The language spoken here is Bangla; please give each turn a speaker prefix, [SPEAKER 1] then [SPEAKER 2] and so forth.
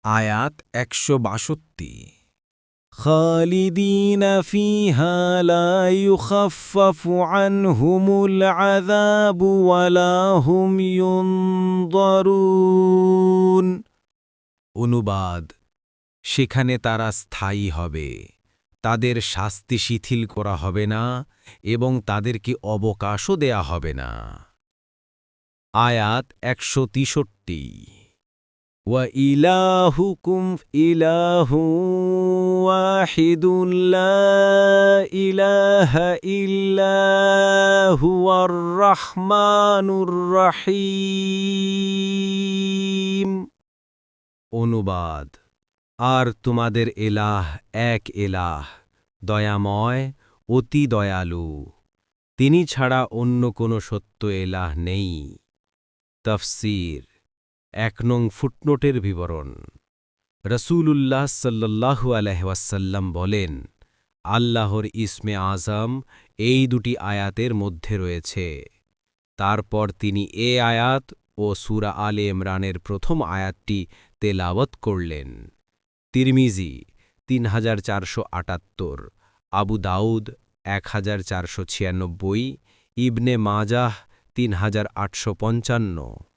[SPEAKER 1] আয়াত ১৬২ খালিদিন ফিহা লা ইউখাফফাফু আনহুমুল আযাবু ওয়ালা হুম ইউনযারুন। অনুবাদ: সেখানে তারা স্থায়ী হবে, তাদের শাস্তি শিথিল করা হবে না এবং তাদেরকে অবকাশও দেয়া হবে না। আয়াত ১৬৩ ওয়া ইলাহুকুম ইলাহুন ওয়াহিদুন লা ইলাহা ইল্লা হুয়ার রাহমানুর রহিম। অনুবাদ: আর তোমাদের এলাহ এক এলাহ, দয়াময়, অতি দয়ালু, তিনি ছাড়া অন্য কোনো সত্য এলাহ নেই। তাফসীর ১ নং ফুটনোটের বিবরণ। রাসূলুল্লাহ সাল্লাল্লাহু আলাইহি ওয়াসাল্লাম বলেন, আল্লাহর ইসমে আযম এই দুটি আয়াতের মধ্যে রয়েছে। তারপর তিনি এ আয়াত ও সূরা আলে ইমরানের প্রথম আয়াতটি তেলাওয়াত করলেন। তিরমিজি ৩৪৭৮, আবু দাউদ ১৪৯৬, ইবনে মাজাহ ৩৮৫৫।